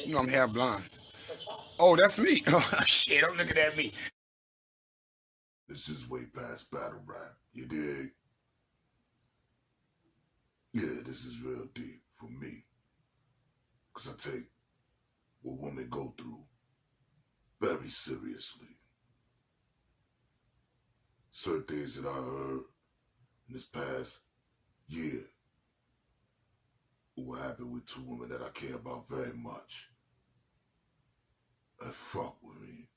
You know I'm half blind. Oh, that's me. Oh, shit, I'm looking at me. This is way past battle rap. You dig? Yeah, this is real deep for me. Because I take what women go through very seriously. Certain things that I heard in this past year what happened with two women that I care about very much. And fuck with me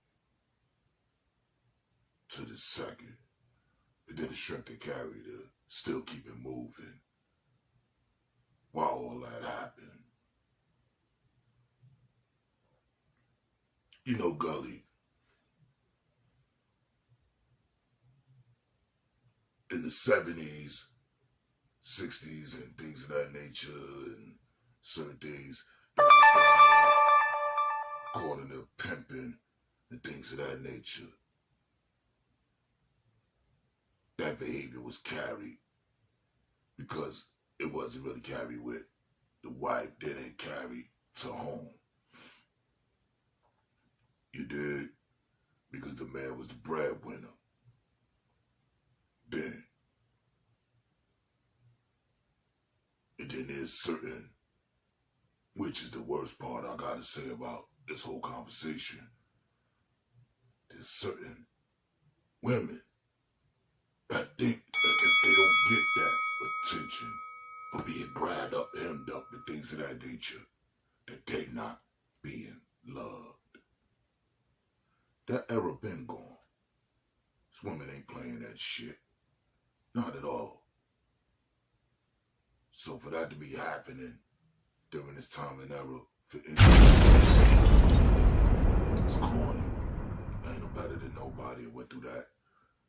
to the second. And then the strength they carry to still keep it moving while all that happened. You know, Gully, in the 70s, 60s, and things of that nature, and certain things according to pimping and things of that nature, that behavior was carried because it wasn't really carried with the wife, didn't carry to home. You dig? Because the man was the breadwinner. Then, and then there's certain, which is the worst part I gotta say about this whole conversation. There's certain women that think that if they don't get that attention for being grabbed up, hemmed up, and things of that nature, that they not being loved. That era been gone. This woman ain't playing that shit. Not at all. So for that to be happening during this time and era, it's corny. I ain't no better than nobody who went through that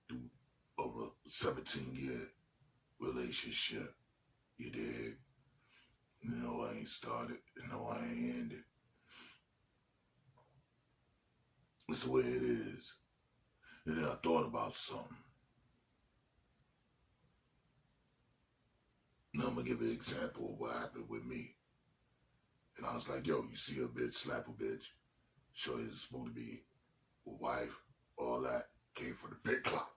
through over a 17-year relationship. You dig? You know I ain't started. You know I ain't ended. It's the way it is. And then I thought about something. Now I'm gonna give you an example of what happened with me. And I was like, yo, you see a bitch, slap a bitch. Sure it's supposed to be a wife, all that. Came from the big clock.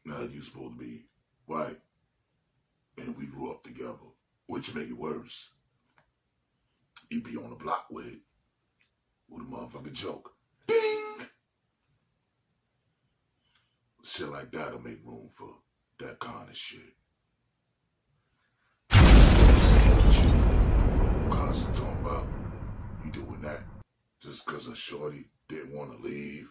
Now you supposed to be white. And we grew up together. Which made it worse. You be on the block with it. With a motherfucking joke. Ding! Shit like that'll make room for that kind of shit. UNKASA talking about you doing that just because a shorty didn't want to leave.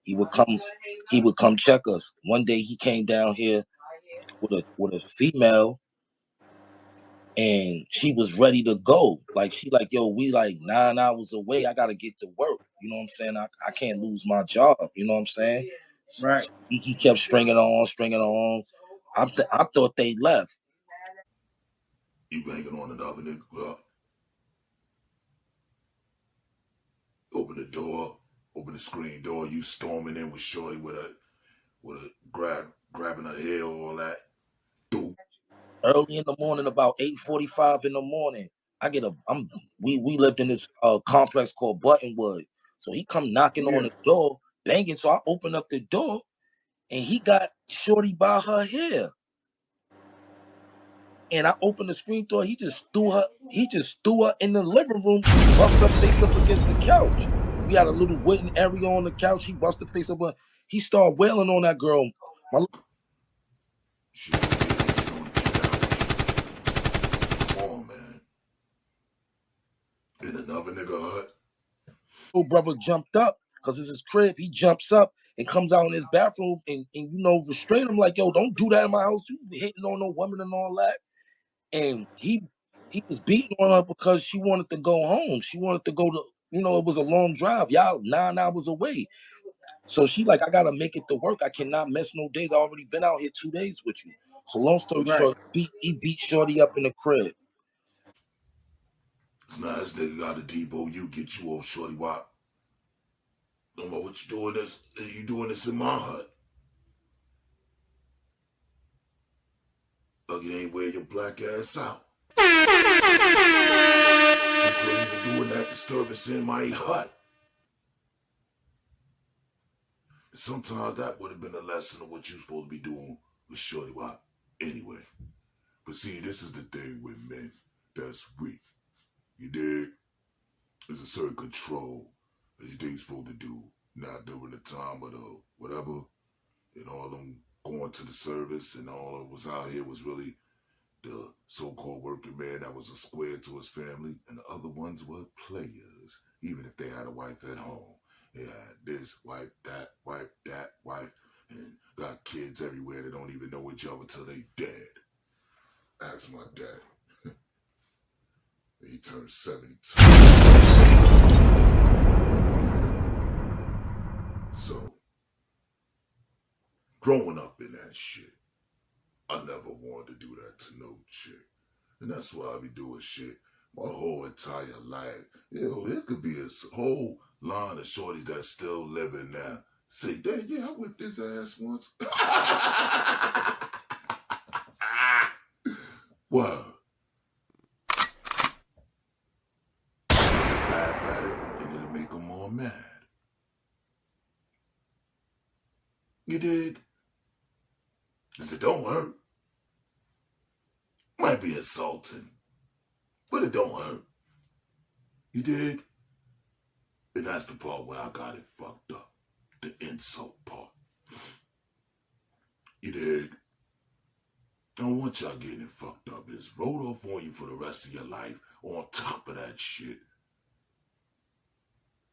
He would come check us. One day he came down here with a female, and she was ready to go. Like she like, yo, we like 9 hours away. I gotta get to work. You know what I'm saying? I can't lose my job. You know what I'm saying? Right. He kept stringing on. I thought they left. You banging on another nigga up. Open the door, open the screen door. You storming in with shorty with a grabbing her hair, all that. Dude. Early in the morning, about 8:45 in the morning, we lived in this complex called Buttonwood. So he come knocking on the door, banging. So I open up the door, and he got shorty by her hair. And I opened the screen door. He just threw her in the living room. She bust her face up against the couch. We had a little wooden area on the couch. He bust her face up. He started wailing on that girl. She don't get it. She don't get out. Come on, man. In another nigga hut. Little brother jumped up because it's his crib. He jumps up and comes out in his bathroom and restrain him like, yo, don't do that in my house. You hitting on no woman and all that. And he was beating on her because she wanted to go home. She wanted to go to, it was a long drive. Y'all 9 hours away. So she like, I gotta make it to work. I cannot miss no days. I already been out here 2 days with you. So long story short, he beat shorty up in the crib. Now this nigga got a Debo, you get you old shorty wop. Don't know what you doing this. You doing this in my hut. lucky they ain't wear your black ass out. Just for even doing that disturbance in my hut. Sometimes that would have been a lesson of what you're supposed to be doing with Shorty Wop anyway. But see, this is the thing with men that's weak. You dig? There's a certain control that you think you're supposed to do, not during the time of the whatever, and all them going to the service, and all that was out here was really the so-called working man that was a square to his family, and the other ones were players, even if they had a wife at home. They had this wife, wife, and got kids everywhere that don't even know each other till they dead. Ask my daddy. He turned 72. So, growing up in that shit, I never wanted to do that to no chick. And that's why I be doing shit my whole entire life. Yo, there could be a whole line of shorties that's still living now. Say, damn, yeah, I whipped his ass once. Word. Laugh at it, and it'll make them more mad. You dig? Cause it don't hurt. Might be insulting, but it don't hurt. You dig? And that's the part where I got it fucked up. The insult part. You dig? I don't want y'all getting it fucked up. It's rolled off on you for the rest of your life on top of that shit.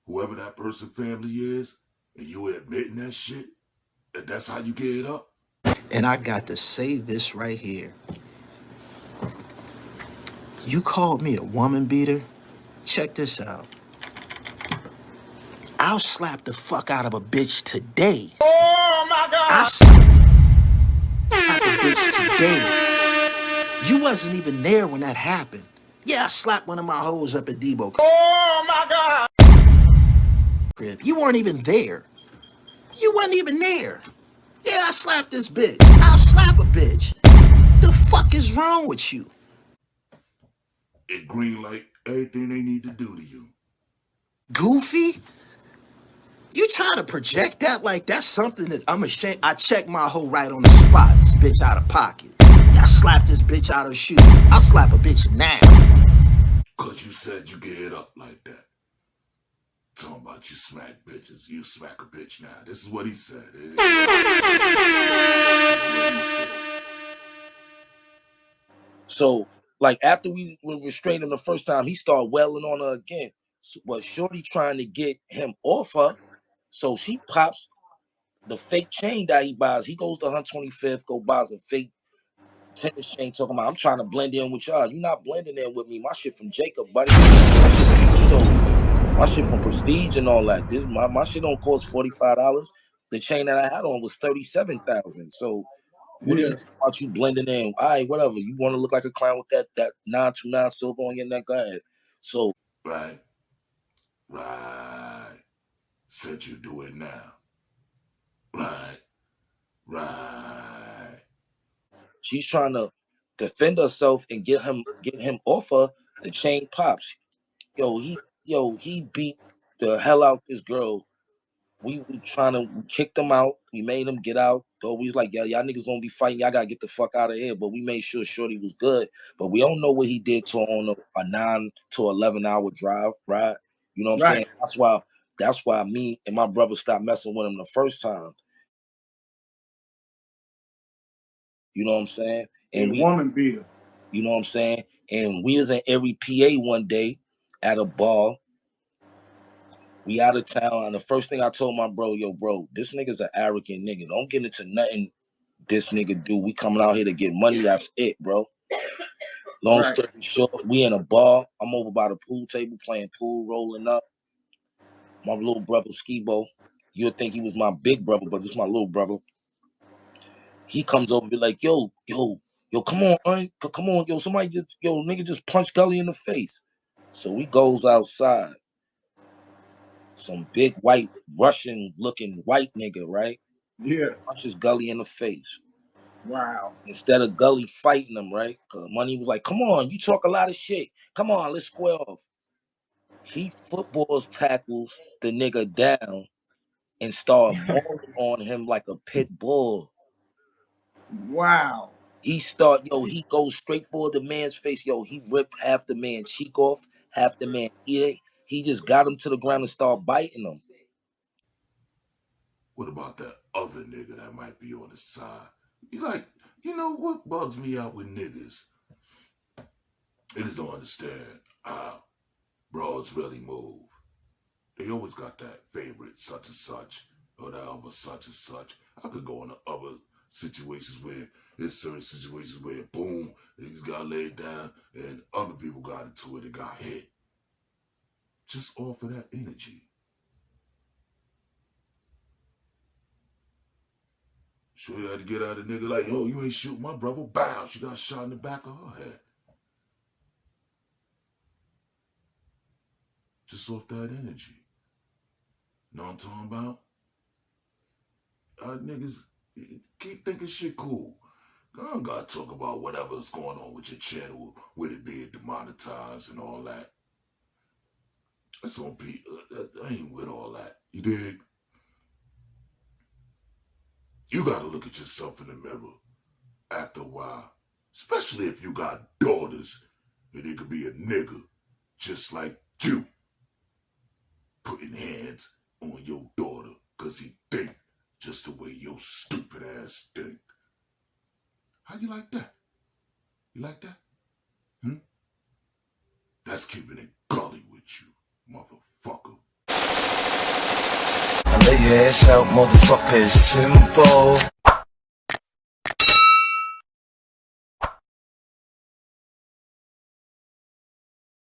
Whoever that person's family is, and you admitting that shit, and that's how you get it up. And I got to say this right here. You called me a woman beater? Check this out. I'll slap the fuck out of a bitch today. Oh my God! I'll slap a bitch today. You wasn't even there when that happened. Yeah, I slapped one of my hoes up at Debo. Oh my God! Crib. You weren't even there. You wasn't even there. Yeah, I slapped this bitch. I'll slap a bitch. The fuck is wrong with you? It green light everything they need to do to you. Goofy? You try to project that like that's something that I'm ashamed. I check my hoe right on the spot. This bitch out of pocket. I slap this bitch out of shoes. I'll slap a bitch now. Cause you said you get it up like that. Talking about you smack bitches. You smack a bitch now. This is what he said. So, like, after we restrained him the first time, he started wailing on her again. But Shorty trying to get him off her, so she pops the fake chain that he buys. He goes to 125th, go buys a fake tennis chain, talking about, I'm trying to blend in with y'all. You're not blending in with me. My shit from Jacob, buddy. My shit from Tito's. My shit from Prestige and all that. This my shit don't cost $45. The chain that I had on was $37,000. So what are you talking about? You blending in? All right, whatever. You want to look like a clown with that 929 silver on your neck? Go ahead. So Right. Said you do it now. Right. she's trying to defend herself and get him off her. The chain pops. He beat the hell out this girl. We kicked him out. We made him get out. Always like, yeah, y'all niggas gonna be fighting. Y'all gotta get the fuck out of here. But we made sure Shorty was good. But we don't know what he did to her on a 9 to 11 hour drive, right? You know what I'm saying? That's why me and my brother stopped messing with him the first time. You know what I'm saying? And we woman beater. You know what I'm saying? And we was in every PA one day at a bar. We out of town, and the first thing I told my bro, yo, bro, this nigga's an arrogant nigga. Don't get into nothing this nigga do. We coming out here to get money. That's it, bro. Long story short, we in a bar. I'm over by the pool table playing pool, rolling up. My little brother, Skibo. You'll think he was my big brother, but this is my little brother. He comes over and be like, yo, come on, man. Come on, nigga just punched Gully in the face. So we goes outside. Some big white Russian looking white nigga, right? Yeah. Punches Gully in the face. Wow. Instead of Gully fighting him, right? Cause Money was like, come on, you talk a lot of shit. Come on, let's square off. He footballs tackles the nigga down and start mauling on him like a pit bull. Wow. He goes straight for the man's face. Yo, he ripped half the man's cheek off, half the man's ear. He just got him to the ground and started biting him. What about that other nigga that might be on the side? You know what bugs me out with niggas? They just don't understand how broads really move. They always got that favorite such and such, or that other such and such. I could go into other situations where there's certain situations where boom, niggas got laid down and other people got into it and got hit. Just off of that energy. Shorty had to get out of the nigga like, yo, you ain't shooting my brother. Bow, she got shot in the back of her head. Just off that energy. Know what I'm talking about? Niggas keep thinking shit cool. I don't gotta talk about whatever's going on with your channel, with it being demonetized and all that. That's on Pete. I ain't with all that. You dig? You gotta look at yourself in the mirror after a while. Especially if you got daughters and they could be a nigga just like you. Putting hands on your daughter because he think just the way your stupid ass think. How you like that? You like that? That's keeping it gully with you, motherfucker. I lay your ass out, motherfucker, it's simple.